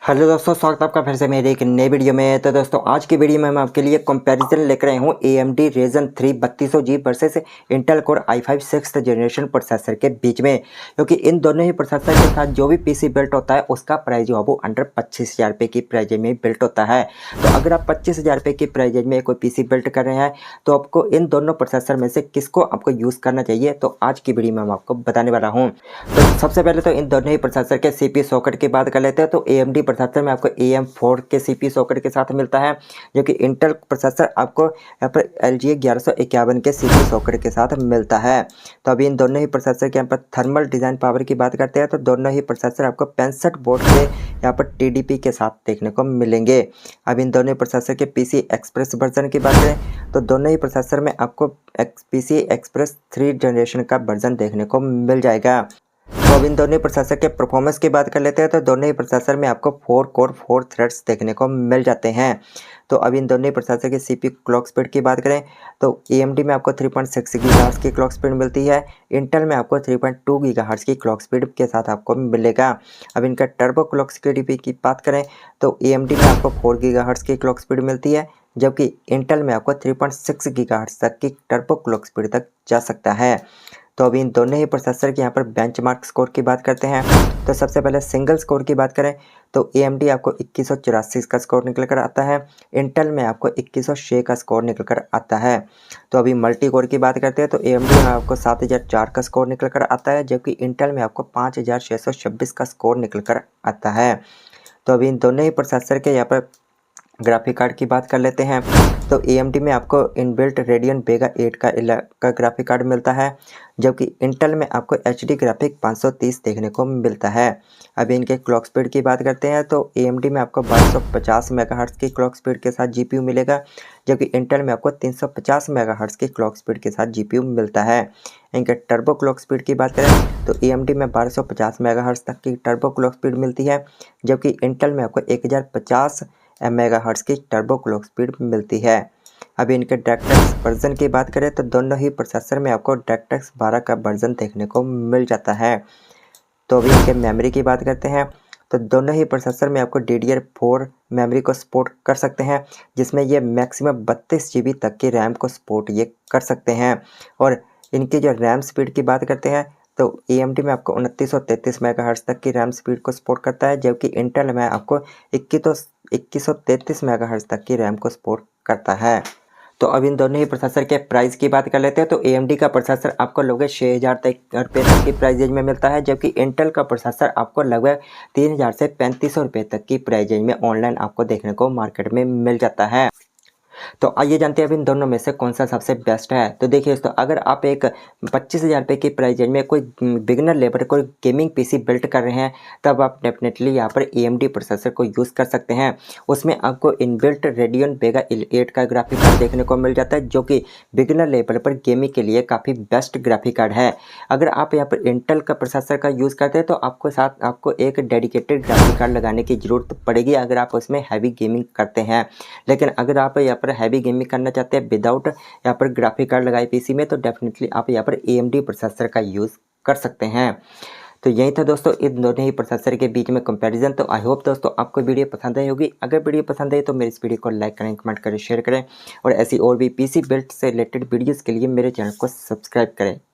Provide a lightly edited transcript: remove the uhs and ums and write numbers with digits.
Hello दोस्तों, स्वागत है आपका फिर से मेरे एक नए वीडियो में। तो दोस्तों आज की वीडियो में मैं आपके लिए कंपैरिजन लेकर आया हूँ AMD Ryzen 3 3200G versus Intel core i5 6th generation processor के बीच में, क्योंकि इन दोनों ही प्रोसेसर के साथ जो भी पीसी बिल्ट होता है उसका प्राइस जो है वो अंडर 25,000 रुपये की प्राइस में बिल्ट होता है। तो अगर आप 25,000 रुपये की प्राइस में कोई पीसी बिल्ट कर रहे हैं तो आपको इन दोनों प्रोसेसर में से किसको आपको यूज़ करना चाहिए, तो आज की वीडियो में मैं आपको बताने वाला हूँ। तो सबसे पहले तो इन दोनों ही प्रोसेसर के CPU सॉकेट की बात कर लेते हैं। तो AMD प्रोसेसर में आपको AM4 के CPU सॉकेट के साथ मिलता है, जो कि इंटेल प्रोसेसर आपको यहाँ पर LGA 1151 के CPU सॉकेट के साथ मिलता है। तो अभी इन दोनों ही प्रोसेसर के यहाँ पर थर्मल डिज़ाइन पावर की बात करते हैं तो दोनों ही प्रोसेसर आपको 65 वोल्ट के यहाँ पर TDP के साथ देखने को मिलेंगे। अब इन दोनों ही प्रोसेसर के PC एक्सप्रेस वर्जन की बात करें तो दोनों ही प्रोसेसर में आपको PC एक्सप्रेस 3 जनरेशन का वर्जन देखने को मिल जाएगा। तो अब इन दोनों प्रोसेसर के परफॉर्मेंस की बात कर लेते हैं तो दोनों ही प्रोसेसर में आपको 4 कोर 4 थ्रेड्स देखने को मिल जाते हैं। तो अब इन दोनों ही प्रोसेसर के CPU क्लॉक स्पीड की बात करें तो AMD में आपको 3.6 गीगाहर्ट्ज़ की क्लॉक स्पीड मिलती है, इंटेल में आपको 3.2 गीगाहर्ट्ज़ की क्लॉक स्पीड के साथ आपको मिलेगा। अब इनका टर्बो क्लॉक स्पीड की बात करें तो AMD में आपको 4 गीगाहर्ट्ज़ की क्लॉक स्पीड मिलती है, जबकि इंटेल में आपको 3.6 गीगाहर्ट्ज़ तक की टर्बो क्लॉक स्पीड तक जा सकता है। तो अभी इन दोनों ही प्रोसेसर के यहाँ पर बेंचमार्क स्कोर की बात करते हैं। तो सबसे पहले सिंगल स्कोर की बात करें तो AMD आपको 2184 का स्कोर निकल कर आता है, इंटेल में आपको 2106 का स्कोर निकल कर आता है। तो अभी मल्टी कोर की बात करते हैं तो AMD में आपको 7004 का स्कोर निकल कर आता है, जबकि इंटेल में आपको 5626 का स्कोर निकल कर आता है। तो अभी इन दोनों ही प्रोसेसर के यहाँ पर ग्राफिक कार्ड की बात कर लेते हैं। तो AMD में आपको इनबिल्ट रेडियन वेगा 8 का ग्राफिक कार्ड मिलता है, जबकि इंटेल में आपको HD ग्राफिक 530 देखने को मिलता है। अभी इनके क्लॉक स्पीड की बात करते हैं तो AMD में आपको 1250 मेगाहर्ट्ज़ की क्लॉक स्पीड के साथ GPU मिलेगा, जबकि इंटेल में आपको 350 मेगाहर्ट्ज़ की क्लॉक स्पीड के साथ GPU मिलता है। इनके टर्बो क्लॉक स्पीड की बात करें तो AMD में 1250 मेगाहर्ट्ज़ तक की टर्बो क्लॉक स्पीड मिलती है, जबकि इंटेल में आपको 1050 मेगाहर्ट्ज़ की टर्बो क्लॉक स्पीड मिलती है। अभी इनके DirectX वर्जन की बात करें तो दोनों ही प्रोसेसर में आपको DirectX 12 का वर्जन देखने को मिल जाता है। तो अभी इनके मेमोरी की बात करते हैं तो दोनों ही प्रोसेसर में आपको DDR4 मेमोरी को सपोर्ट कर सकते हैं, जिसमें ये मैक्सिमम 32 GB तक की रैम को सपोर्ट ये कर सकते हैं। और इनकी जो रैम स्पीड की बात करते हैं तो AMD में आपको 2933 मेगाहर्ट्ज़ तक की रैम स्पीड को सपोर्ट करता है, जबकि इंटेल में आपको 2133 मेगाहर्ट्ज़ तक की रैम को सपोर्ट करता है। तो अब इन दोनों ही प्रोसेसर के प्राइस की बात कर लेते हैं तो AMD का प्रोसेसर आपको लगभग 6,000 रुपये तक की प्राइस रेंज में मिलता है, जबकि इंटेल का प्रोसेसर आपको लगभग 3,000 से 3,500 रुपये तक की प्राइस रेंज में ऑनलाइन आपको देखने को मार्केट में मिल जाता है। तो आइए जानते हैं अब इन दोनों में से कौन सा सबसे बेस्ट है। तो देखिए दोस्तों, अगर आप एक 25,000 रुपये की प्राइस रेंज में कोई बिगिनर लेवल कोई गेमिंग पीसी बिल्ड कर रहे हैं तब आप डेफिनेटली यहाँ पर AMD प्रोसेसर को यूज़ कर सकते हैं। उसमें आपको इनबिल्ट रेडियन वेगा 8 का ग्राफिक कार्ड देखने को मिल जाता है, जो कि बिगिनर लेवल पर गेमिंग के लिए काफ़ी बेस्ट ग्राफिक कार्ड है। अगर आप यहाँ पर इंटेल का प्रोसेसर का यूज़ करते हैं तो आपको एक डेडिकेटेड ग्राफिक कार्ड लगाने की ज़रूरत पड़ेगी अगर आप उसमें हैवी गेमिंग करते हैं। लेकिन अगर आप यहाँ पर हैवी गेमिंग करना चाहते हैं विदाउट यहाँ पर ग्राफिक कार्ड लगाए पीसी में तो डेफिनेटली आप यहाँ पर AMD प्रोसेसर का यूज़ कर सकते हैं। तो यही था दोस्तों इन दोनों ही प्रोसेसर के बीच में कंपैरिजन। तो आई होप दोस्तों आपको वीडियो पसंद आई होगी। अगर वीडियो पसंद आई तो मेरे इस वीडियो को लाइक करें, कमेंट करें, शेयर करें और ऐसी और भी पीसी बिल्ड से रिलेटेड वीडियोज़ के लिए मेरे चैनल को सब्सक्राइब करें।